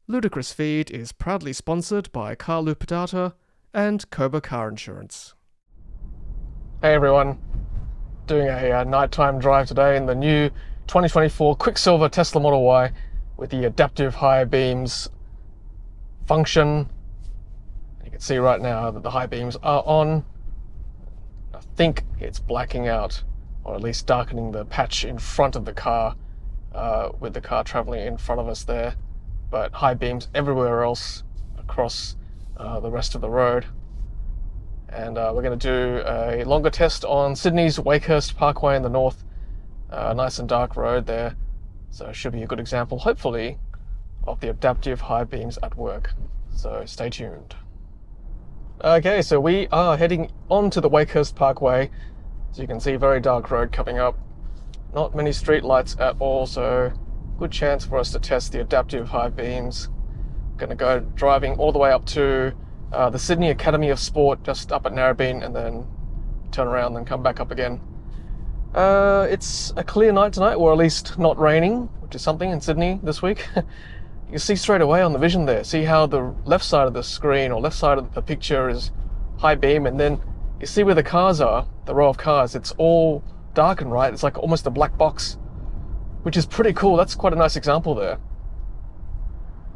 Ludicrous Feed is proudly sponsored by Carloop Data and Koba Insurance. Hey everyone, doing a nighttime drive today in the new 2024 Quicksilver Tesla Model Y with the adaptive high beams function. You can see right now that the high beams are on. I think it's blacking out, or at least darkening the patch in front of the car, with the car traveling in front of us there. But high beams everywhere else across the rest of the road. And we're going to do a longer test on Sydney's Wakehurst Parkway in the north. Nice and dark road there. So it should be a good example, hopefully, of the adaptive high beams at work. So stay tuned. Okay, so we are heading onto the Wakehurst Parkway. As you can see, very dark road coming up. Not many street lights at all, so good chance for us to test the adaptive high beams. Going to go driving all the way up to the Sydney Academy of Sport, just up at Narrabeen, and then turn around and come back up again. It's a clear night tonight, or at least not raining, which is something in Sydney this week. You can see straight away on the vision there, see how the left side of the screen or left side of the picture is high beam, and then you see where the cars are, the row of cars, it's all darkened, right? It's like almost a black box, which is pretty cool. That's quite a nice example there.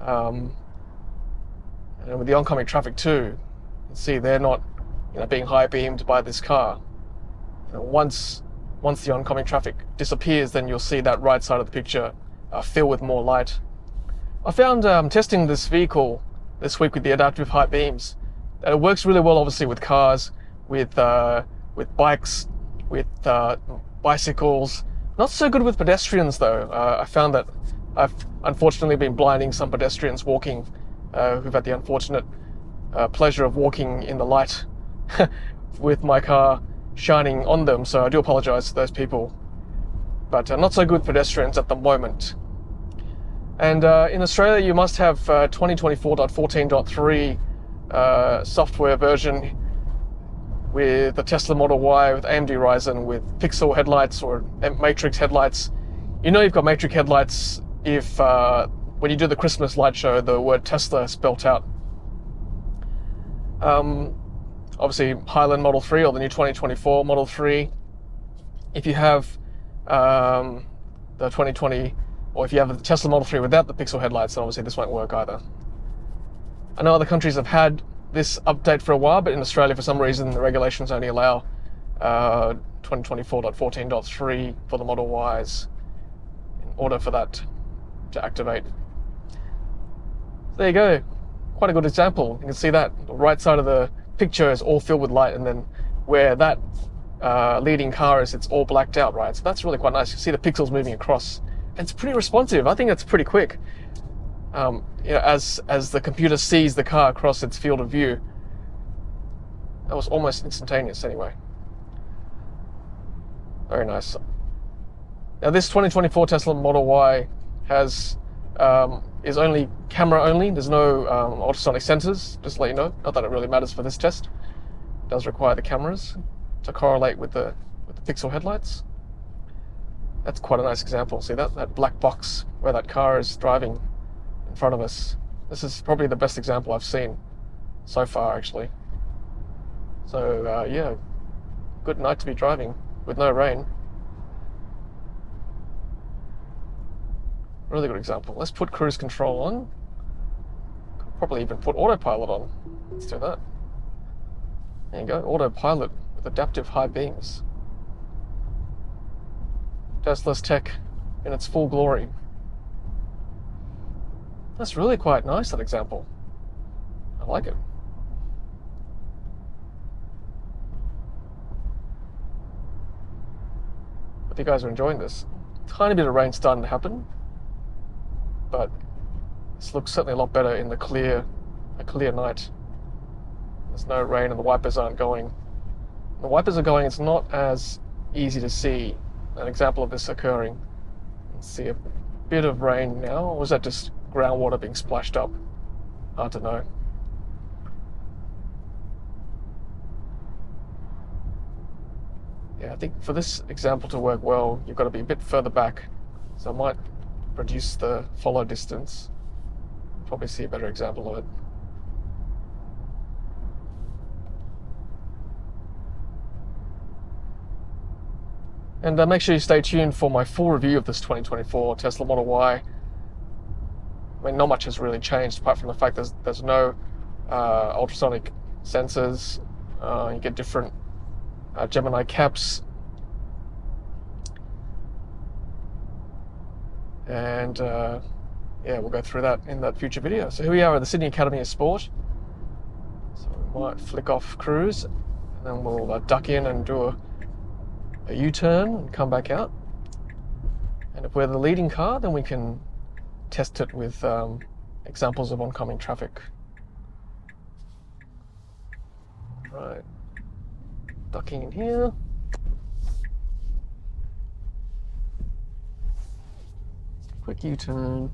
And with the oncoming traffic too, you see they're not, being high beamed by this car. Once the oncoming traffic disappears, then you'll see that right side of the picture fill with more light. I found testing this vehicle this week with the adaptive high beams that it works really well, obviously, with cars, with bikes, with bicycles. Not so good with pedestrians though. I found that I've unfortunately been blinding some pedestrians walking who've had the unfortunate pleasure of walking in the light with my car shining on them, so I do apologize to those people. But not so good pedestrians at the moment. And in Australia you must have 2024.14.3 software version with the Tesla Model Y with AMD Ryzen with pixel headlights or matrix headlights. You've got matrix headlights if when you do the Christmas light show, the word Tesla is spelt out. Obviously, Highland Model 3 or the new 2024 Model 3. If you have the 2020, or if you have the Tesla Model 3 without the pixel headlights, then obviously this won't work either. I know other countries have had this update for a while, but in Australia, for some reason, the regulations only allow 2024.14.3 for the Model Ys in order for that to activate. There you go. Quite a good example. You can see that the right side of the picture is all filled with light, and then where that leading car is, it's all blacked out, right? So that's really quite nice. You see the pixels moving across. And it's pretty responsive. I think that's pretty quick. As the computer sees the car across its field of view. That was almost instantaneous anyway. Very nice. Now this 2024 Tesla Model Y has is only camera only. There's no ultrasonic sensors, just to let you know. Not that it really matters for this test. It does require the cameras to correlate with the pixel headlights. That's quite a nice example. See that black box where that car is driving in front of us. This is probably the best example I've seen so far, actually. So yeah, good night to be driving with no rain. Really good example. Let's put cruise control on. Could probably even put autopilot on. Let's do that. There you go, autopilot with adaptive high beams. Tesla's tech in its full glory. That's really quite nice, that example. I like it. Hope you guys are enjoying this. Tiny bit of rain starting to happen, but this looks certainly a lot better in a clear night. There's no rain and the wipers aren't going. When the wipers are going, it's not as easy to see an example of this occurring. Let's see a bit of rain now, or was that just groundwater being splashed up? Hard to know. Yeah, I think for this example to work well, you've got to be a bit further back. So I might reduce the follow distance probably see a better example of it. And make sure you stay tuned for my full review of this 2024 Tesla Model Y. I mean, not much has really changed apart from the fact there's no ultrasonic sensors. You get different Gemini caps. And yeah, we'll go through that in that future video. So here we are at the Sydney Academy of Sport. So we might flick off cruise, and then we'll duck in and do a U-turn and come back out. And if we're the leading car, then we can test it with examples of oncoming traffic. Right, ducking in here. Quick U-turn.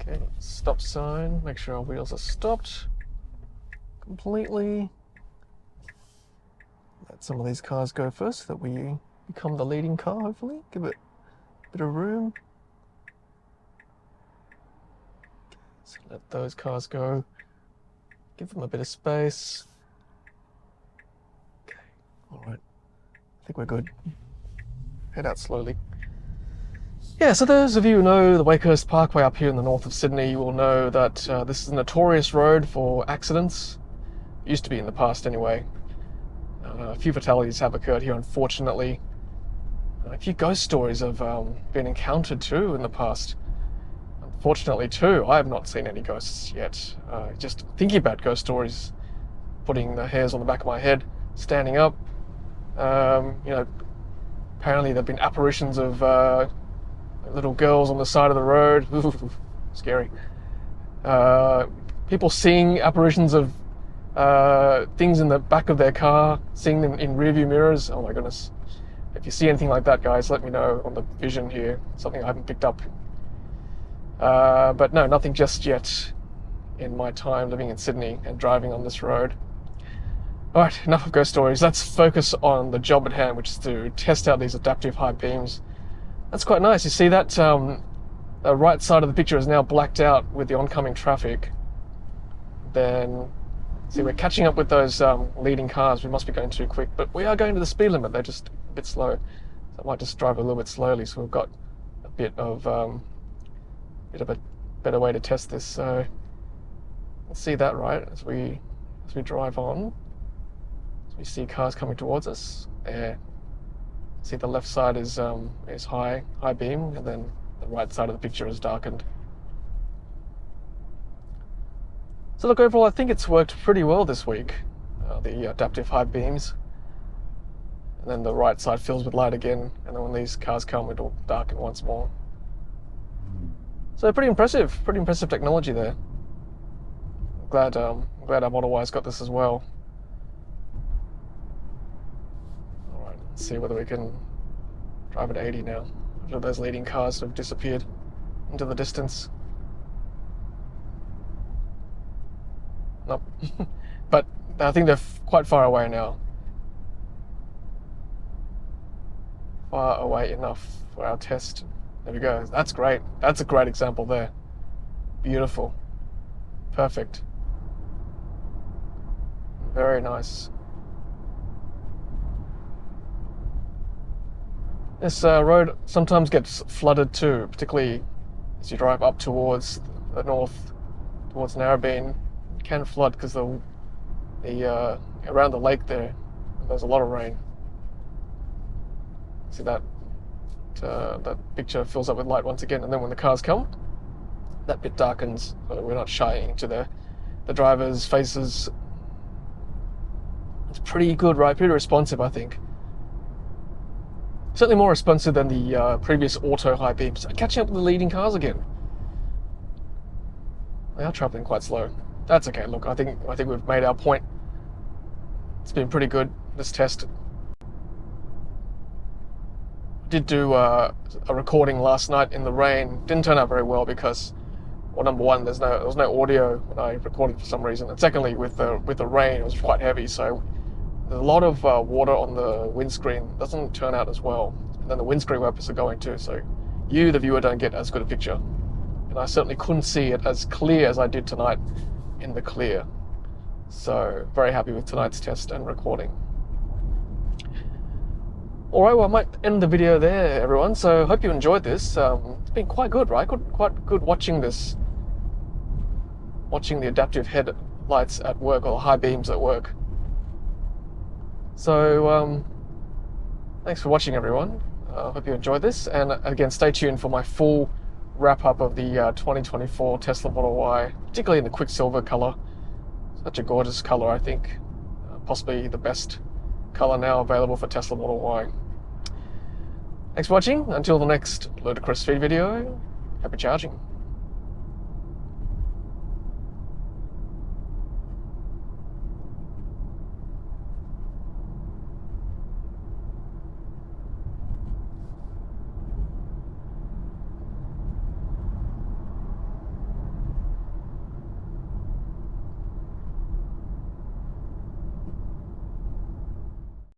Okay, stop sign. Make sure our wheels are stopped completely. Let some of these cars go first so that we become the leading car, hopefully. Give it a bit of room. So let those cars go. Give them a bit of space. Okay, all right. I think we're good. Head out slowly. Yeah, so those of you who know the Wakehurst Parkway up here in the north of Sydney will know that this is a notorious road for accidents. It used to be in the past anyway. A few fatalities have occurred here, unfortunately. A few ghost stories have been encountered too in the past. Unfortunately too, I have not seen any ghosts yet. Just thinking about ghost stories, putting the hairs on the back of my head, standing up. You know, apparently there have been apparitions of little girls on the side of the road. Ooh, scary. People seeing apparitions of things in the back of their car, seeing them in rearview mirrors. Oh my goodness. If you see anything like that, guys, let me know on the vision here. Something I haven't picked up. But no, nothing just yet in my time living in Sydney and driving on this road. Alright, enough of ghost stories. Let's focus on the job at hand, which is to test out these adaptive high beams. That's quite nice. You see that the right side of the picture is now blacked out with the oncoming traffic. Then, see, we're catching up with those leading cars. We must be going too quick, but we are going to the speed limit. They're just a bit slow. So I might just drive a little bit slowly, so we've got a bit of a better way to test this. So let's see that right as we drive on. As we see cars coming towards us. There. See, the left side is high beam, and then the right side of the picture is darkened. So look, overall, I think it's worked pretty well this week, the adaptive high beams. And then the right side fills with light again, and then when these cars come, it'll darken once more. So pretty impressive technology there. I'm glad our Model Y's got this as well. All right, let's see whether we can drive at 80 now. After those leading cars have disappeared into the distance. Nope. But I think they're quite far away now. Far away enough for our test. There we go. That's great. That's a great example there. Beautiful. Perfect. Very nice. This road sometimes gets flooded too, particularly as you drive up towards the north, towards Narrabeen. It can flood because the around the lake there's a lot of rain. See that that picture fills up with light once again, and then when the cars come, that bit darkens, so we're not shining into the drivers' faces. It's pretty good, right? Pretty responsive, I think. Certainly more responsive than the previous auto high beams. Catching up with the leading cars again. They are traveling quite slow. That's okay. Look, I think we've made our point. It's been pretty good, this test. Did do a recording last night in the rain. Didn't turn out very well because, well, number one, there was no audio when I recorded for some reason, and secondly, with the rain, it was quite heavy, so there's a lot of water on the windscreen. Doesn't turn out as well, and then the windscreen wipers are going too, so you, the viewer, don't get as good a picture. And I certainly couldn't see it as clear as I did tonight in the clear. So very happy with tonight's test and recording. All right, well, I might end the video there, everyone. So hope you enjoyed this. It's been quite good, right? Quite good watching this. Watching the adaptive headlights at work, or the high beams at work. So thanks for watching, everyone. Hope you enjoyed this. And again, stay tuned for my full wrap up of the 2024 Tesla Model Y, particularly in the Quicksilver color. Such a gorgeous color, I think. Possibly the best color now available for Tesla Model Y. Thanks for watching. Until the next Ludicrous Feed video, happy charging.